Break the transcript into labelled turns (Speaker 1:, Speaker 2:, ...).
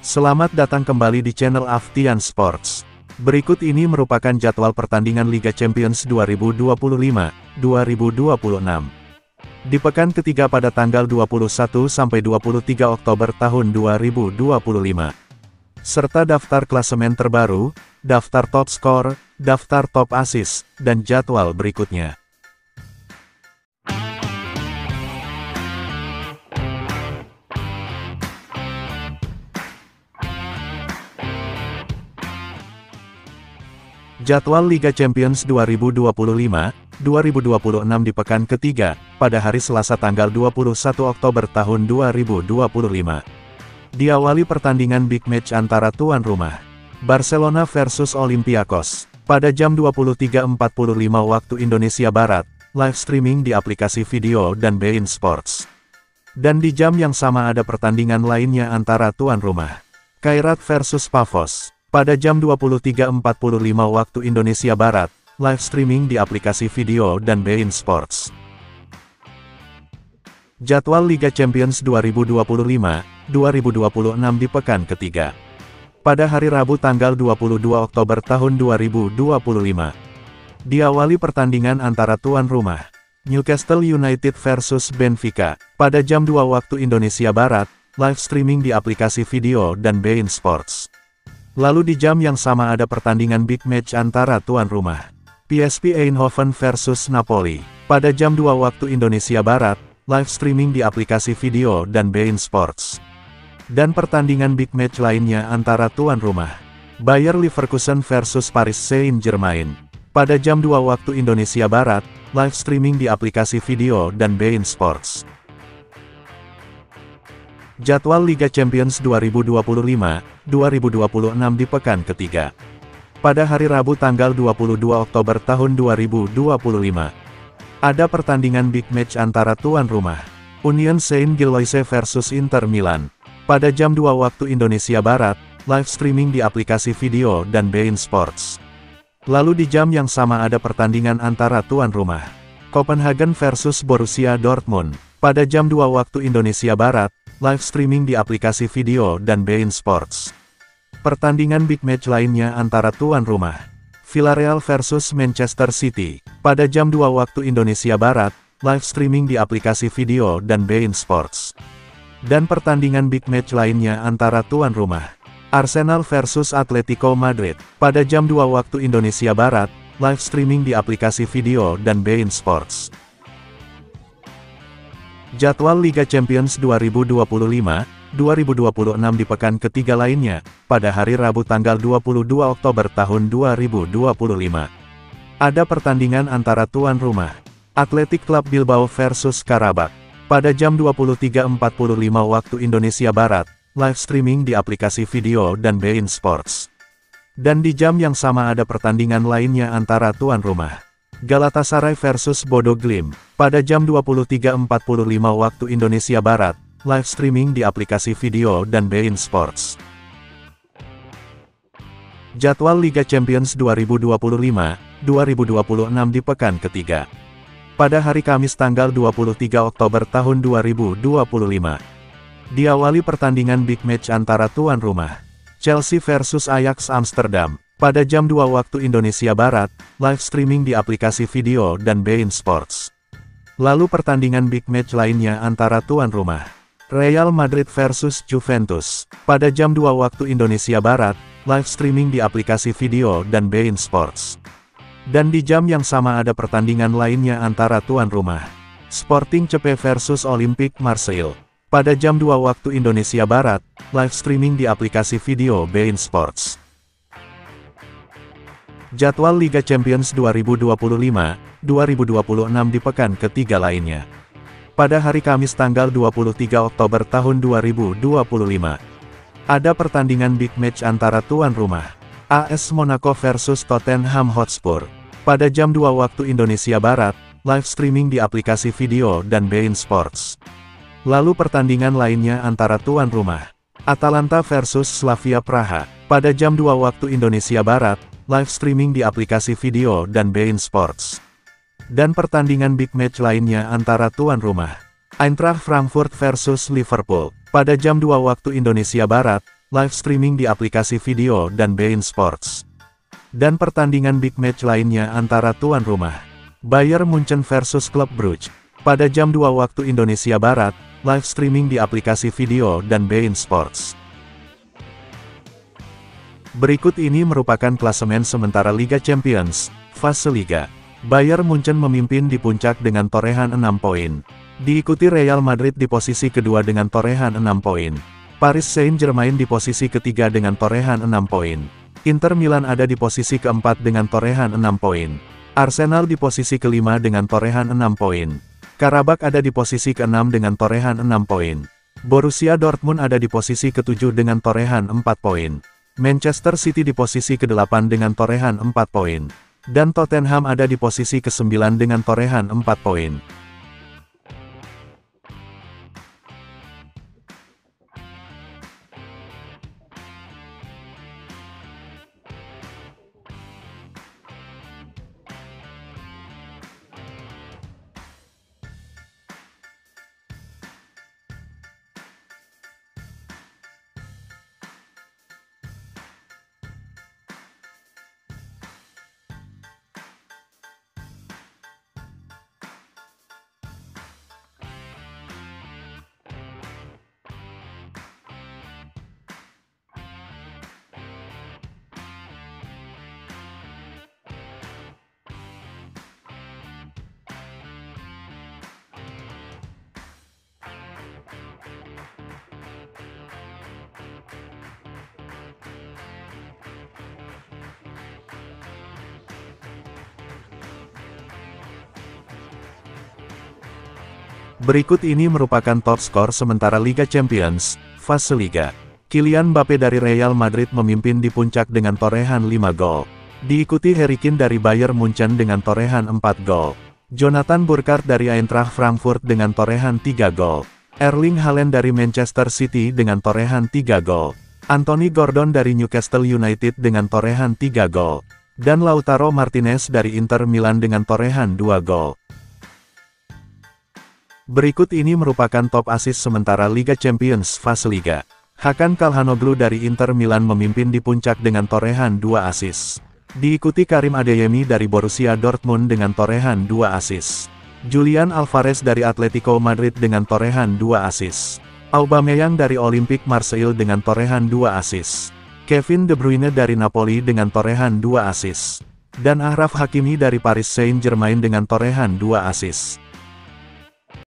Speaker 1: Selamat datang kembali di channel Aftian Sports. Berikut ini merupakan jadwal pertandingan Liga Champions 2025-2026. Di pekan ketiga pada tanggal 21-23 Oktober tahun 2025. Serta daftar klasemen terbaru, daftar top skor, daftar top assist, dan jadwal berikutnya. Jadwal Liga Champions 2025-2026 di pekan ketiga, pada hari Selasa tanggal 21 Oktober tahun 2025. Diawali pertandingan big match antara tuan rumah, Barcelona versus Olympiakos, pada jam 23.45 waktu Indonesia Barat, live streaming di aplikasi video dan beIN Sports. Dan di jam yang sama ada pertandingan lainnya antara tuan rumah, Kairat versus Pafos, pada jam 23.45 waktu Indonesia Barat, live streaming di aplikasi video dan beIN Sports. Jadwal Liga Champions 2025-2026 di pekan ketiga. Pada hari Rabu tanggal 22 Oktober tahun 2025. Diawali pertandingan antara tuan rumah, Newcastle United versus Benfica, pada jam 2 waktu Indonesia Barat, live streaming di aplikasi video dan beIN Sports. Lalu di jam yang sama ada pertandingan big match antara tuan rumah, PSV Eindhoven versus Napoli, pada jam 2 waktu Indonesia Barat, live streaming di aplikasi video dan beIN Sports. Dan pertandingan big match lainnya antara tuan rumah, Bayer Leverkusen versus Paris Saint-Germain, pada jam 2 waktu Indonesia Barat, live streaming di aplikasi video dan beIN Sports. Jadwal Liga Champions 2025-2026 di pekan ketiga. Pada hari Rabu tanggal 22 Oktober tahun 2025. Ada pertandingan big match antara tuan rumah, Union Saint-Gilloise versus Inter Milan, pada jam 2 waktu Indonesia Barat, live streaming di aplikasi video dan beIN Sports. Lalu di jam yang sama ada pertandingan antara tuan rumah, Copenhagen versus Borussia Dortmund, pada jam 2 waktu Indonesia Barat, live streaming di aplikasi video dan beIN Sports. Pertandingan big match lainnya antara tuan rumah, Villarreal versus Manchester City, pada jam 2 waktu Indonesia Barat, live streaming di aplikasi video dan beIN Sports. Dan pertandingan big match lainnya antara tuan rumah, Arsenal versus Atletico Madrid, pada jam 2 waktu Indonesia Barat, live streaming di aplikasi video dan beIN Sports. Jadwal Liga Champions 2025-2026 di pekan ketiga lainnya, pada hari Rabu tanggal 22 Oktober tahun 2025. Ada pertandingan antara tuan rumah, Athletic Club Bilbao versus Karabakh, pada jam 23.45 waktu Indonesia Barat, live streaming di aplikasi video dan beIN Sports. Dan di jam yang sama ada pertandingan lainnya antara tuan rumah, Galatasaray versus Bodo Glimt, pada jam 23.45 waktu Indonesia Barat, live streaming di aplikasi video dan beIN Sports. Jadwal Liga Champions 2025-2026 di pekan ketiga. Pada hari Kamis tanggal 23 Oktober tahun 2025. Diawali pertandingan big match antara tuan rumah, Chelsea versus Ajax Amsterdam, pada jam 2 waktu Indonesia Barat, live streaming di aplikasi video dan beIN Sports. Lalu pertandingan big match lainnya antara tuan rumah, Real Madrid versus Juventus, pada jam 2 waktu Indonesia Barat, live streaming di aplikasi video dan beIN Sports. Dan di jam yang sama ada pertandingan lainnya antara tuan rumah, Sporting CP versus Olympique Marseille, pada jam 2 waktu Indonesia Barat, live streaming di aplikasi video beIN Sports. Jadwal Liga Champions 2025-2026 di pekan ketiga lainnya. Pada hari Kamis tanggal 23 Oktober tahun 2025. Ada pertandingan big match antara tuan rumah, AS Monaco versus Tottenham Hotspur, pada jam 2 waktu Indonesia Barat, live streaming di aplikasi video dan beIN Sports. Lalu pertandingan lainnya antara tuan rumah, Atalanta versus Slavia Praha, pada jam 2 waktu Indonesia Barat, live streaming di aplikasi video dan beIN Sports. Dan pertandingan big match lainnya antara tuan rumah, Eintracht Frankfurt versus Liverpool, pada jam 2 waktu Indonesia Barat, live streaming di aplikasi video dan beIN Sports. Dan pertandingan big match lainnya antara tuan rumah Bayern Munchen versus Klub Brugge. Pada jam 2 waktu Indonesia Barat, live streaming di aplikasi video dan beIN Sports. Berikut ini merupakan klasemen sementara Liga Champions, fase Liga. Bayern Munchen memimpin di puncak dengan torehan 6 poin. Diikuti Real Madrid di posisi kedua dengan torehan 6 poin. Paris Saint-Germain di posisi ketiga dengan torehan 6 poin. Inter Milan ada di posisi keempat dengan torehan 6 poin. Arsenal di posisi kelima dengan torehan 6 poin. Karabakh ada di posisi keenam dengan torehan 6 poin. Borussia Dortmund ada di posisi ketujuh dengan torehan 4 poin. Manchester City di posisi ke-8 dengan torehan 4 poin. Dan Tottenham ada di posisi ke-9 dengan torehan 4 poin. Berikut ini merupakan top skor sementara Liga Champions, fase Liga. Kylian Mbappe dari Real Madrid memimpin di puncak dengan torehan 5 gol. Diikuti Harry Kane dari Bayern Munchen dengan torehan 4 gol. Jonathan Burkardt dari Eintracht Frankfurt dengan torehan 3 gol. Erling Haaland dari Manchester City dengan torehan 3 gol. Anthony Gordon dari Newcastle United dengan torehan 3 gol. Dan Lautaro Martinez dari Inter Milan dengan torehan 2 gol. Berikut ini merupakan top assist sementara Liga Champions fase Liga. Hakan Calhanoglu dari Inter Milan memimpin di puncak dengan torehan 2 assist. Diikuti Karim Adeyemi dari Borussia Dortmund dengan torehan 2 assist. Julian Alvarez dari Atletico Madrid dengan torehan 2 assist. Aubameyang dari Olympique Marseille dengan torehan 2 assist. Kevin De Bruyne dari Napoli dengan torehan 2 assist. Dan Achraf Hakimi dari Paris Saint-Germain dengan torehan 2 assist.